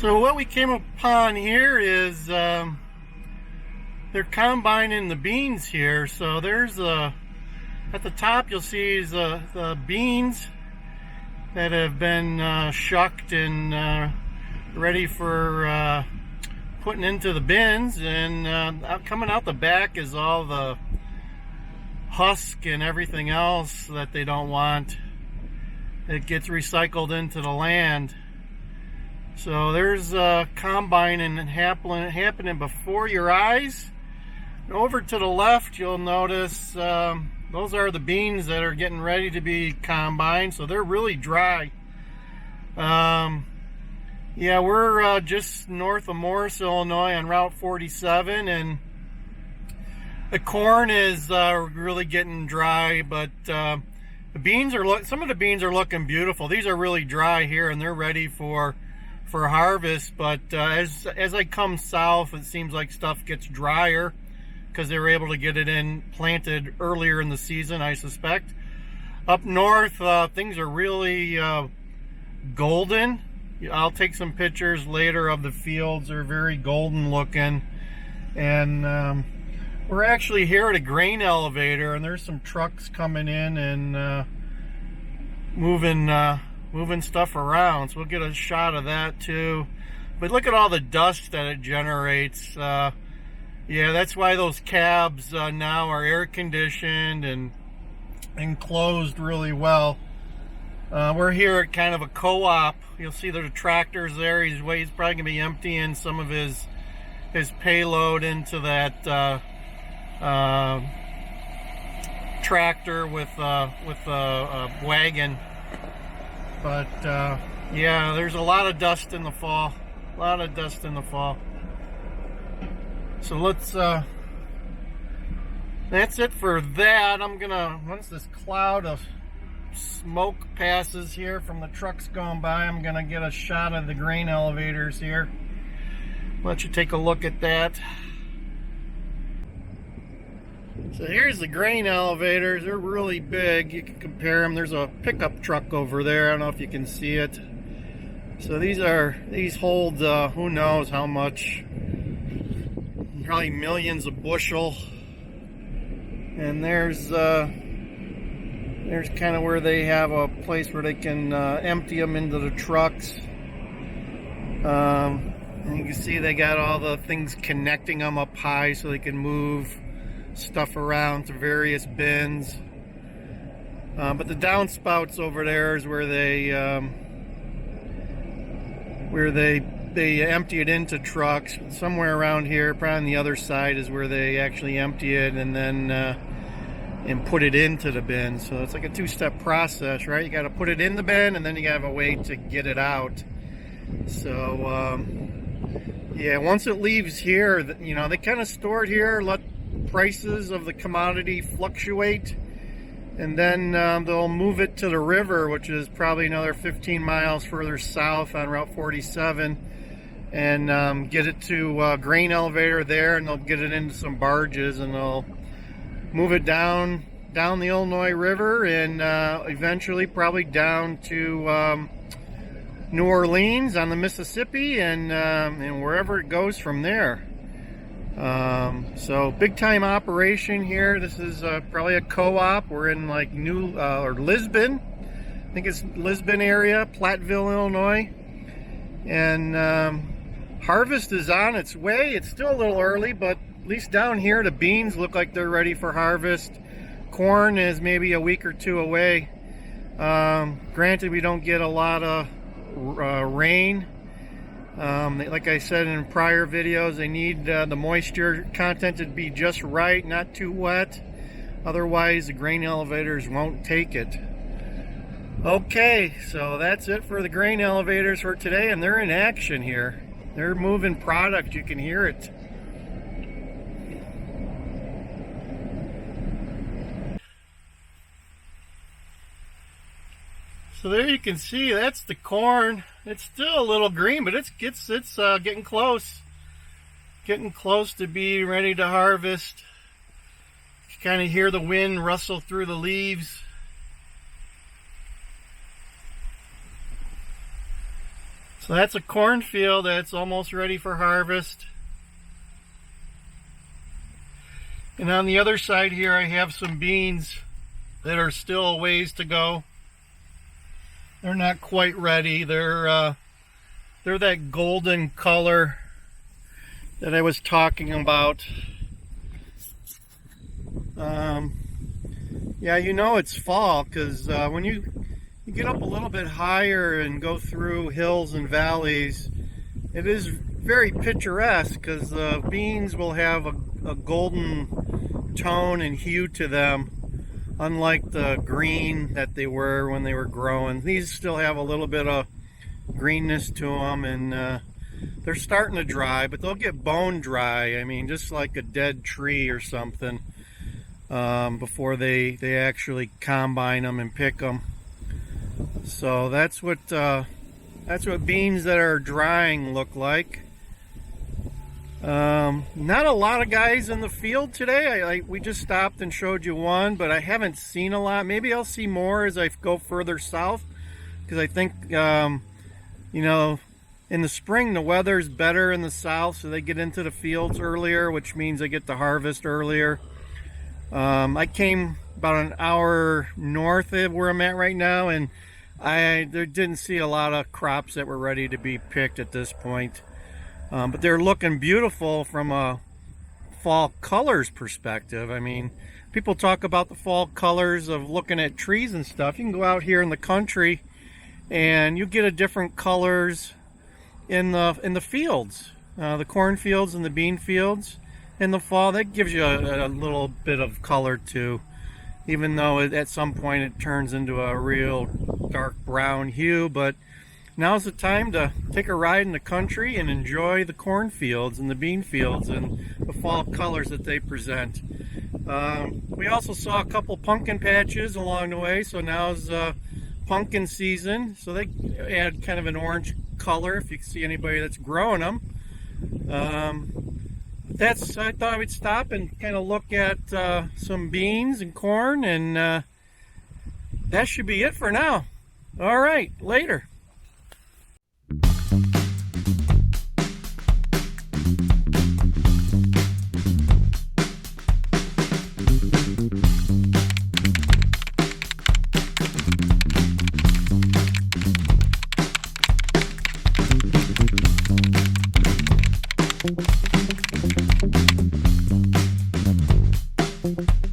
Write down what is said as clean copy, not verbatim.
So what we came upon here is they're combining the beans here. So there's at the top you'll see is the beans that have been shucked and ready for putting into the bins, and coming out the back is all the husk and everything else that they don't want. It gets recycled into the land. So there's combining happening before your eyes. And over to the left, you'll notice those are the beans that are getting ready to be combined. So they're really dry. Yeah, we're just north of Morris, Illinois, on Route 47, and the corn is really getting dry, but the beans are some of the beans are looking beautiful. These are really dry here, and they're ready for harvest. But as I come south, it seems like stuff gets drier because they were able to get it planted earlier in the season, I suspect. Up north, things are really golden. I'll take some pictures later of the fields. They're very golden looking. And we're actually here at a grain elevator, and there's some trucks coming in and moving stuff around. So we'll get a shot of that too. But look at all the dust that it generates. Yeah, that's why those cabs now are air conditioned and enclosed really well. We're here at kind of a co-op. You'll see the tractors there. He's probably gonna be emptying some of his payload into that tractor with a wagon. But yeah, there's a lot of dust in the fall. A lot of dust in the fall. So let's that's it for that. I'm gonna, once this cloud of smoke passes here from the trucks going by, I'm gonna get a shot of the grain elevators here. Let you take a look at that. So here's the grain elevators. They're really big. You can compare them. There's a pickup truck over there. I don't know if you can see it. So these hold who knows how much, probably millions of bushel. And there's kind of where they have a place where they can empty them into the trucks. And you can see they got all the things connecting them up high so they can move stuff around to various bins. But the downspouts over there is where they empty it into trucks. Somewhere around here, probably on the other side, is where they actually empty it and then and put it into the bin. So it's like a two-step process, right? You got to put it in the bin, and then you got to have a way to get it out. So yeah, once it leaves here, you know, they kind of store it here, let prices of the commodity fluctuate, and then they'll move it to the river, which is probably another 15 miles further south on Route 47, and get it to a grain elevator there, and they'll get it into some barges, and they'll move it down the Illinois River, and eventually probably down to New Orleans on the Mississippi, and wherever it goes from there. So big time operation here. This is probably a co-op. We're in like or Lisbon. I think it's Lisbon area, Platteville, Illinois. And harvest is on its way. It's still a little early, but at least down here the beans look like they're ready for harvest. Corn is maybe a week or two away. Granted, we don't get a lot of rain. Like I said in prior videos, they need the moisture content to be just right, not too wet. Otherwise, the grain elevators won't take it. Okay, so that's it for the grain elevators for today, and they're in action here. They're moving product. You can hear it. So there you can see, that's the corn. It's still a little green, but it's getting close. Getting close to being ready to harvest. You kind of hear the wind rustle through the leaves. So that's a cornfield that's almost ready for harvest. And on the other side here I have some beans that are still a ways to go. They're not quite ready. They're that golden color that I was talking about. Yeah, you know it's fall because when you get up a little bit higher and go through hills and valleys, it is very picturesque because the beans will have a golden tone and hue to them, unlike the green that they were when they were growing. These still have a little bit of greenness to them, and they're starting to dry, but they'll get bone dry. I mean, just like a dead tree or something, before they actually combine them and pick them. So that's what beans that are drying look like. Not a lot of guys in the field today. We just stopped and showed you one, but I haven't seen a lot. Maybe I'll see more as I go further south, because I think you know, in the spring the weather's better in the south, so they get into the fields earlier, which means they get to harvest earlier. I came about an hour north of where I'm at right now, and I didn't see a lot of crops that were ready to be picked at this point. But they're looking beautiful from a fall colors perspective. I mean, people talk about the fall colors of looking at trees and stuff. You can go out here in the country and you get a different colors in the fields, the cornfields and the bean fields in the fall. That gives you a little bit of color too, even though at some point it turns into a real dark brown hue. But now's the time to take a ride in the country and enjoy the cornfields and the bean fields and the fall colors that they present. We also saw a couple pumpkin patches along the way, so now's pumpkin season, so they add kind of an orange color if you see anybody that's growing them. I thought I would stop and kind of look at some beans and corn, and that should be it for now. All right, later. Thank you.